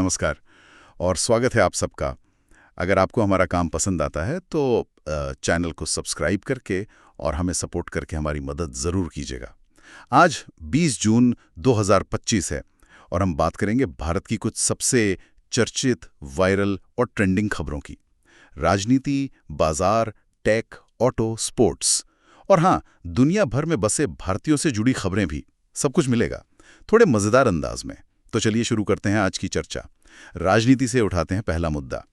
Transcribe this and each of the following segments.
नमस्कार और स्वागत है आप सबका। अगर आपको हमारा काम पसंद आता है तो चैनल को सब्सक्राइब करके और हमें सपोर्ट करके हमारी मदद ज़रूर कीजिएगा। आज 20 जून 2025 है और हम बात करेंगे भारत की कुछ सबसे चर्चित, वायरल और ट्रेंडिंग खबरों की। राजनीति, बाजार, टेक, ऑटो, स्पोर्ट्स और हाँ, दुनिया भर में बसे भारतीयों से जुड़ी खबरें भी, सब कुछ मिलेगा थोड़े मज़ेदार अंदाज में। तो चलिए शुरू करते हैं आज की चर्चा। राजनीति से उठाते हैं पहला मुद्दा।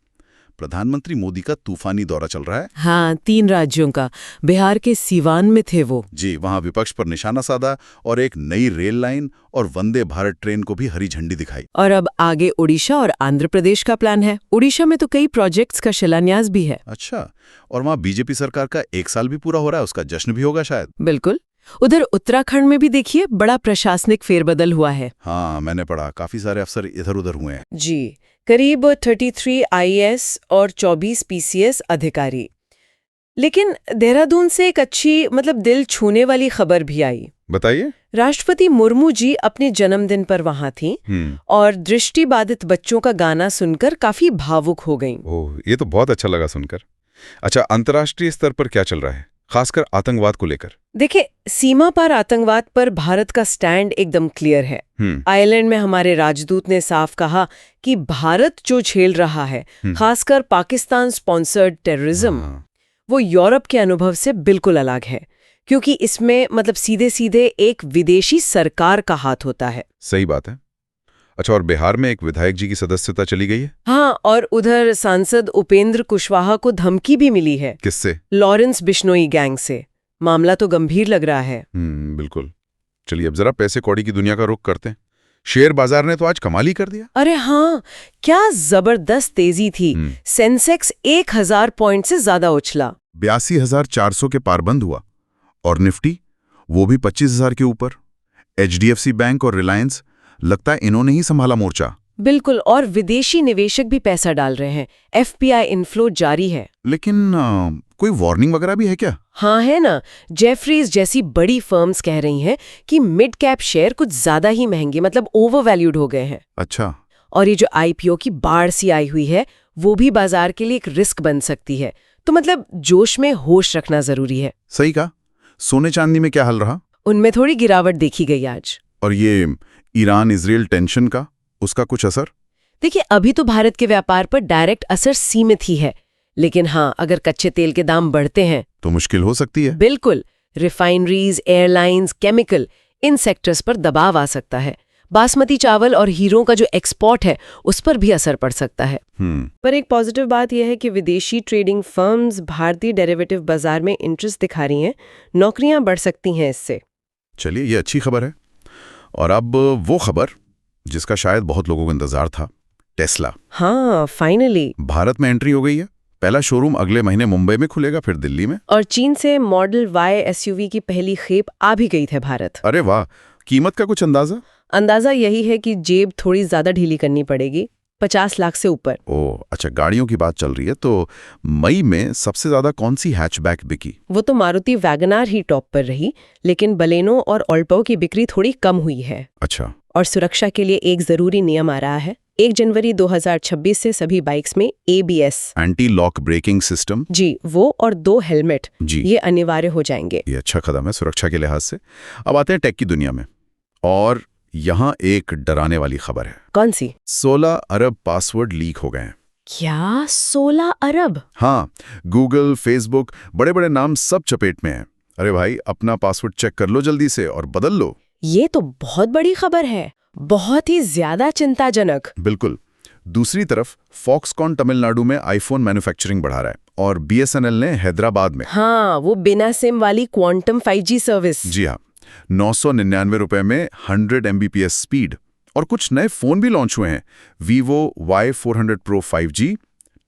प्रधानमंत्री मोदी का तूफानी दौरा चल रहा है। हाँ, 3 राज्यों का। बिहार के सीवान में थे वो। जी, वहां विपक्ष पर निशाना साधा और एक नई रेल लाइन और वंदे भारत ट्रेन को भी हरी झंडी दिखाई। और अब आगे ओडिशा और आंध्र प्रदेश का प्लान है। ओडिशा में तो कई प्रोजेक्ट्स का शिलान्यास भी है। अच्छा, और वहां बीजेपी सरकार का 1 साल भी पूरा हो रहा है, उसका जश्न भी होगा शायद। बिल्कुल। उधर उत्तराखंड में भी देखिए बड़ा प्रशासनिक फेरबदल हुआ है। हाँ, मैंने पढ़ा काफी सारे अफसर इधर उधर हुए हैं। जी, करीब 33 आईएएस और 24 पीसीएस अधिकारी। लेकिन देहरादून से एक अच्छी दिल छूने वाली खबर भी आई। बताइए। राष्ट्रपति मुर्मू जी अपने जन्मदिन पर वहां थीं और दृष्टिबाधित बच्चों का गाना सुनकर काफी भावुक हो गईं। ओह, ये तो बहुत अच्छा लगा सुनकर। अच्छा, अंतर्राष्ट्रीय स्तर पर क्या चल रहा है, खासकर आतंकवाद को लेकर? देखिए, सीमा पार आतंकवाद पर भारत का स्टैंड एकदम क्लियर है। आयरलैंड में हमारे राजदूत ने साफ कहा कि भारत जो झेल रहा है, खासकर पाकिस्तान स्पॉन्सर्ड टेररिज्म, वो यूरोप के अनुभव से बिल्कुल अलग है, क्योंकि इसमें सीधे सीधे एक विदेशी सरकार का हाथ होता है। सही बात है। अच्छा, और बिहार में एक विधायक जी की सदस्यता चली गई है। हाँ, और उधर सांसद उपेंद्र कुशवाहा को धमकी भी मिली है। किससे? लॉरेंस बिश्नोई गैंग से। मामला तो गंभीर लग रहा है। बिल्कुल। चलिए अब जरा पैसे कौड़ी की दुनिया का रुख करते हैं। शेयर बाजार ने तो आज कमाल ही कर दिया। अरे हाँ, क्या जबरदस्त तेजी थी। सेंसेक्स 1000 पॉइंट से ज्यादा उछला। 82,400 के पार बंद हुआ। और निफ्टी वो भी 25,000 के ऊपर। एचडीएफसी बैंक और रिलायंस, लगता है इन्होंने ही संभाला मोर्चा। बिल्कुल, और विदेशी निवेशक भी पैसा डाल रहे हैं। एफपीआई इनफ्लो जारी है। लेकिन कोई वार्निंग वगैरह भी है क्या? हाँ, है ना। जेफरीज जैसी बड़ी फर्म्स कह रही हैं कि मिड कैप शेयर कुछ ज्यादा ही महंगे, ओवरवैल्यूड हो गए हैं। अच्छा। और ये जो आईपीओ की बाढ़ सी आई हुई है, वो भी बाजार के लिए एक रिस्क बन सकती है। तो जोश में होश रखना जरूरी है। सही कहा। सोने चांदी में क्या हाल रहा? उनमें थोड़ी गिरावट देखी गई आज। और ये ईरान इजराइल टेंशन का, उसका कुछ असर? देखिए, अभी तो भारत के व्यापार पर डायरेक्ट असर सीमित ही है, लेकिन हाँ, अगर कच्चे तेल के दाम बढ़ते हैं तो मुश्किल हो सकती है। बिल्कुल। रिफाइनरीज, एयरलाइंस, केमिकल, इन सेक्टर्स पर दबाव आ सकता है। बासमती चावल और हीरों का जो एक्सपोर्ट है, उस पर भी असर पड़ सकता है। पर एक पॉजिटिव बात यह है कि विदेशी ट्रेडिंग फर्म्स भारतीय डेरिवेटिव बाजार में इंटरेस्ट दिखा रही हैं। नौकरियां बढ़ सकती हैं इससे। चलिए, ये अच्छी खबर है। और अब वो खबर जिसका शायद बहुत लोगों को इंतजार था, टेस्ला। हाँ, फाइनली भारत में एंट्री हो गई है। पहला शोरूम अगले महीने मुंबई में खुलेगा, फिर दिल्ली में। और चीन से मॉडल वाई एसयूवी की पहली खेप आ भी गई थे भारत। अरे वाह। कीमत का कुछ अंदाजा यही है कि जेब थोड़ी ज्यादा ढीली करनी पड़ेगी, 50 लाख से ऊपर। ओह, अच्छा, गाड़ियों की बात चल रही है तो मई में सबसे ज्यादा कौन सी हैचबैक बिकी? वो तो मारुति वैगनार ही टॉप पर रही, लेकिन बलेनो और ऑल्टो की बिक्री थोड़ी कम हुई है। अच्छा। और सुरक्षा के लिए एक जरूरी नियम आ रहा है। 1 जनवरी 2026 से सभी बाइक्स में ABS, anti lock braking system, जी वो, और 2 हेलमेट, जी, ये अनिवार्य हो जाएंगे। ये अच्छा कदम है सुरक्षा के लिहाज से। अब आते हैं टेक की दुनिया में, और यहाँ एक डराने वाली खबर है। कौन सी? 16 अरब पासवर्ड लीक हो गए हैं। क्या 16 अरब? हाँ, गूगल, फेसबुक, बड़े बड़े नाम सब चपेट में हैं। अरे भाई, अपना पासवर्ड चेक कर लो जल्दी से और बदल लो। ये तो बहुत बड़ी खबर है, बहुत ही ज्यादा चिंताजनक। बिल्कुल। दूसरी तरफ फॉक्सकॉन तमिलनाडु में आईफोन मैन्युफैक्चरिंग बढ़ा रहा है, और BSNL ने हैदराबाद में, हाँ, वो बिना सिम वाली क्वांटम 5G सर्विस। जी हाँ, 999 रुपए में 100 Mbps स्पीड। और कुछ नए फोन भी लॉन्च हुए हैं। Vivo Y400 Pro 5G,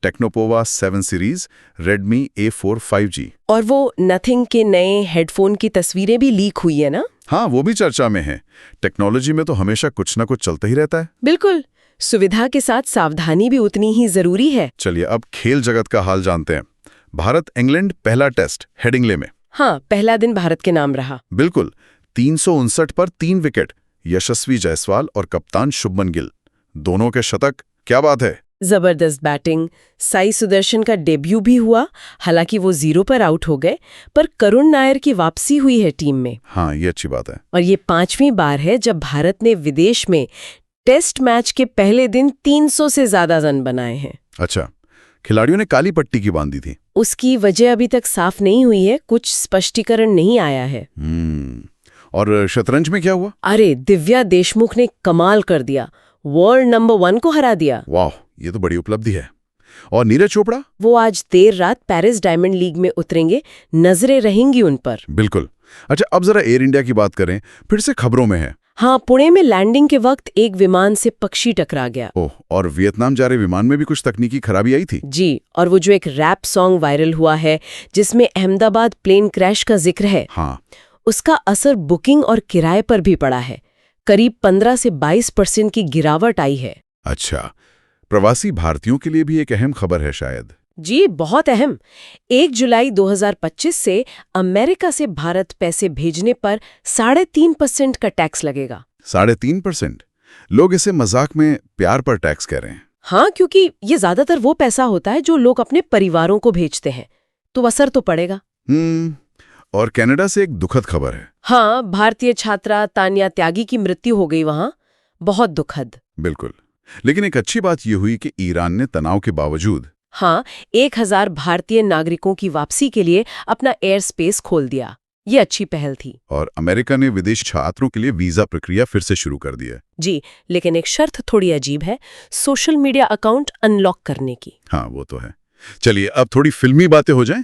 Tecno Pova 7 series, Redmi A4 5G। और वो नथिंग के नए हेडफोन की तस्वीरें भी लीक हुई है ना? हाँ, वो भी चर्चा में है। टेक्नोलॉजी में तो हमेशा कुछ ना कुछ चलता ही रहता है। बिल्कुल, सुविधा के साथ सावधानी भी उतनी ही जरूरी है। चलिए अब खेल जगत का हाल जानते हैं। भारत इंग्लैंड पहला टेस्ट हेडिंग्ले में। हाँ, पहला दिन भारत के नाम रहा। बिल्कुल। 359 पर 3 विकेट, यशस्वी जायसवाल और कप्तान शुभमन गिल, दोनों के शतक, क्या बात है। जबरदस्त बैटिंग। साई सुदर्शन का डेब्यू भी हुआ, हालांकि वो 0 पर आउट हो गए, पर करुण नायर की वापसी हुई है टीम में। हाँ, ये अच्छी बात है। और ये 5वीं बार है जब भारत ने विदेश में टेस्ट मैच के पहले दिन 300 से ज्यादा रन बनाए हैं। अच्छा, खिलाड़ियों ने काली पट्टी की बांधी थी। उसकी वजह अभी तक साफ नहीं हुई है, कुछ स्पष्टीकरण नहीं आया है। और शतरंज में क्या हुआ? अरे, दिव्या देशमुख ने कमाल कर दिया, वर्ल्ड नंबर 1 को हरा दिया। वाह, ये तो बड़ी उपलब्धि है। और नीरज चोपड़ा? वो आज देर रात पेरिस डायमंड लीग में उतरेंगे, नजरें रहेंगी उन पर। बिल्कुल। अच्छा, अब जरा एयर इंडिया की बात करें, फिर से खबरों में है। हाँ, पुणे में लैंडिंग के वक्त एक विमान से पक्षी टकरा गया। ओह, और वियतनाम जा रहे विमान में भी कुछ तकनीकी खराबी आई थी। जी, और वो जो एक रैप सॉन्ग वायरल हुआ है जिसमें अहमदाबाद प्लेन क्रैश का जिक्र है, हाँ, उसका असर बुकिंग और किराए पर भी पड़ा है। करीब 15 से 22% की गिरावट आई है। अच्छा, प्रवासी भारतीयों के लिए भी एक अहम खबर है शायद। जी, बहुत अहम। 1 जुलाई 2025 से अमेरिका से भारत पैसे भेजने पर 3.5% का टैक्स लगेगा। 3.5%? लोग इसे मजाक में प्यार पर टैक्स कह रहे हैं। हाँ, क्योंकि ये ज्यादातर वो पैसा होता है जो लोग अपने परिवारों को भेजते हैं, तो असर तो पड़ेगा। और कनाडा से एक दुखद खबर है। हाँ, भारतीय छात्रा तान्या त्यागी की मृत्यु हो गई वहां। बहुत दुखद। बिल्कुल, लेकिन एक अच्छी बात यह हुई कि ईरान ने तनाव के बावजूद 1000 भारतीय नागरिकों की वापसी के लिए अपना एयर स्पेस खोल दिया। ये अच्छी पहल थी। और अमेरिका ने विदेश छात्रों के लिए वीजा प्रक्रिया फिर से शुरू कर दी है। जी, लेकिन एक शर्त थोड़ी अजीब है, सोशल मीडिया अकाउंट अनलॉक करने की। हाँ, वो तो है। चलिए, अब थोड़ी फिल्मी बातें हो जाएं।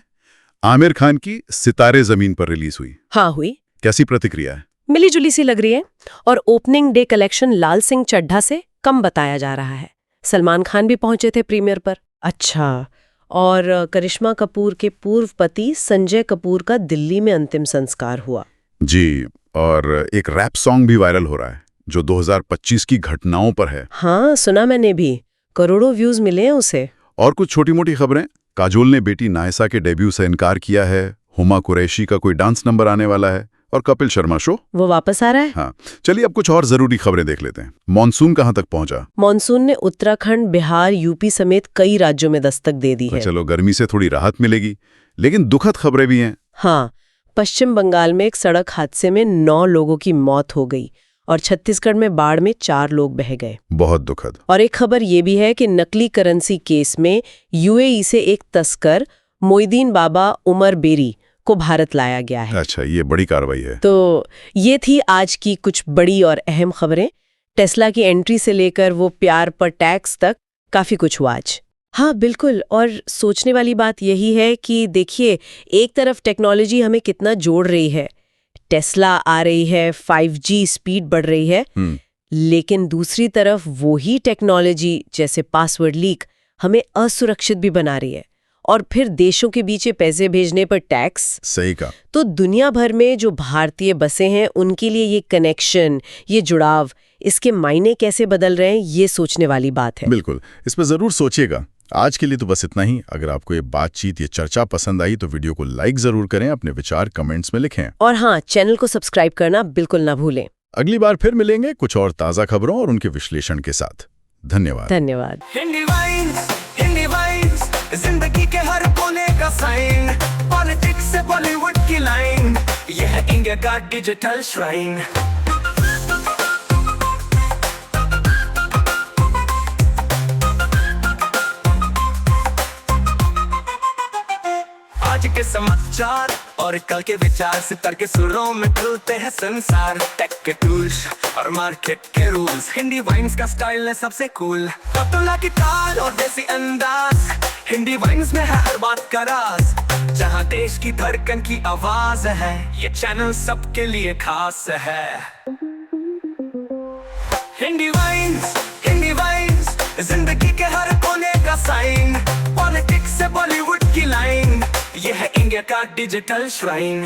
आमिर खान की सितारे जमीन पर रिलीज हुई। हाँ, हुई। कैसी प्रतिक्रिया है? मिली जुली सी लग रही है, और ओपनिंग डे कलेक्शन लाल सिंह चड्ढा से कम बताया जा रहा है। सलमान खान भी पहुंचे थे प्रीमियर पर। अच्छा, और करिश्मा कपूर के पूर्व पति संजय कपूर का दिल्ली में अंतिम संस्कार हुआ। जी, और एक रैप सॉन्ग भी वायरल हो रहा है जो 2025 की घटनाओं पर है। हाँ, सुना मैंने भी, करोड़ों व्यूज मिले हैं उसे। और कुछ छोटी मोटी खबरें। काजोल ने बेटी नायसा के डेब्यू से इनकार किया है। हुमा कुरैशी का कोई डांस नंबर आने वाला है। और कपिल शर्मा शो वो वापस आ रहा है। हाँ, चलिए अब कुछ और जरूरी खबरें देख लेते हैं। मॉनसून कहां तक पहुंचा? मॉनसून ने उत्तराखंड, बिहार, यूपी समेत कई राज्यों में दस्तक दे दी है। चलो, गर्मी से थोड़ी राहत मिलेगी, लेकिन दुखद खबरें भी हैं। हाँ, पश्चिम बंगाल में एक सड़क हादसे में 9 लोगों की मौत हो गई, और छत्तीसगढ़ में बाढ़ में 4 लोग बह गए। बहुत दुखद। और एक खबर ये भी है कि नकली करेंसी केस में यूएई से एक तस्कर मोइदीन बाबा उमर बेरी को भारत लाया गया है। अच्छा, ये बड़ी कार्रवाई है। तो ये थी आज की कुछ बड़ी और अहम खबरें। टेस्ला की एंट्री से लेकर वो प्यार पर टैक्स तक काफी कुछ हुआ आज। हाँ, बिल्कुल। और सोचने वाली बात यही है कि देखिए, एक तरफ टेक्नोलॉजी हमें कितना जोड़ रही है, टेस्ला आ रही है, 5G स्पीड बढ़ रही है, लेकिन दूसरी तरफ वही टेक्नोलॉजी जैसे पासवर्ड लीक हमें असुरक्षित भी बना रही है, और फिर देशों के बीच पैसे भेजने पर टैक्स। सही कहा। तो दुनिया भर में जो भारतीय बसे हैं उनके लिए ये कनेक्शन, ये जुड़ाव, इसके मायने कैसे बदल रहे हैं, ये सोचने वाली बात है। बिल्कुल, इस पर जरूर सोचिएगा। आज के लिए तो बस इतना ही। अगर आपको ये बातचीत, ये चर्चा पसंद आई तो वीडियो को लाइक जरूर करें, अपने विचार कमेंट्स में लिखें, और हाँ, चैनल को सब्सक्राइब करना बिल्कुल ना भूलें। अगली बार फिर मिलेंगे कुछ और ताज़ा खबरों और उनके विश्लेषण के साथ। धन्यवाद। धन्यवाद। हिंदी वाइन्स, जिंदगी के हर कोने का साइन, पॉलिटिक्स से बॉलीवुड की लाइन, ये है इंडिया का डिजिटल श्राइन। आज के समाचार और कल के विचार, सितार के सुरों में खुलते हैं संसार। टेक के टूल्स और मार्केट के रूल्स, हिंदी वाइन्स का स्टाइल है सबसे कूल। अब्दुल्ला की ताल और देसी अंदाज, हिंदी वाइन्स में है हर बात का राज। जहाँ देश की धड़कन की आवाज है, ये चैनल सबके लिए खास है। हिंदी वाइन्स, जिंदगी के हर कोने का साइन, पॉलिटिक्स से बॉलीवुड की लाइन, ये है इंडिया का डिजिटल श्राइन।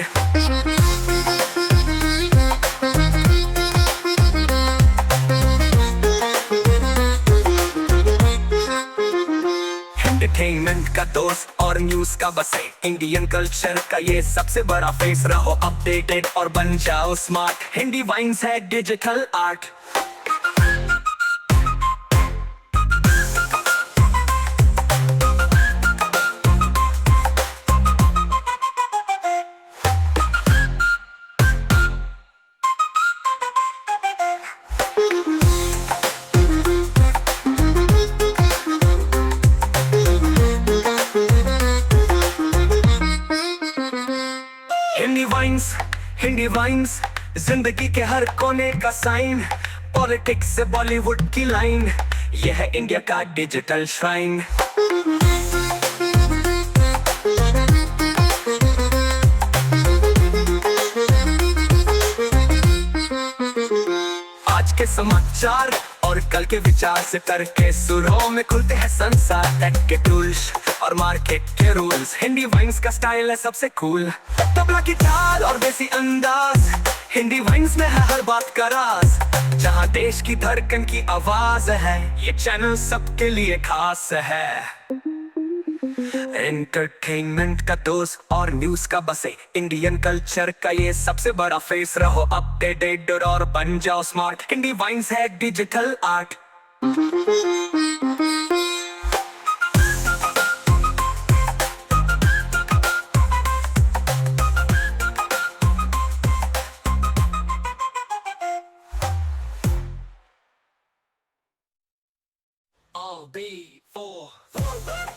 एंटरटेनमेंट का दोस्त और न्यूज का बस इंडियन कल्चर का ये सबसे बड़ा फेस। रहो अपडेटेड और बन जाओ स्मार्ट, हिंदी वाइन्स है डिजिटल आर्ट। हिंदी वाइन्स जिंदगी के हर कोने का साइन, पॉलिटिक्स से बॉलीवुड की लाइन, यह है इंडिया का डिजिटल श्राइन। आज के समाचार और कल के विचार से करके सुरों में खुलते हैं संसार। टेक के टूल्स और मार्केट के रूल्स, हिंदी वाइन्स का स्टाइल है सबसे कूल। तबला की ताल और देसी अंदाज, हिंदी वाइन्स में है हर बात का राज। जहां देश की धड़कन की आवाज है, ये चैनल सबके लिए खास है। एंटरटेनमेंट का दोस्त और न्यूज का बसे, इंडियन कल्चर का ये सबसे बड़ा फेस। रहो अपडेटेड और बन जाओ स्मार्ट, हिंदी वाइन्स है डिजिटल आर्ट। All B4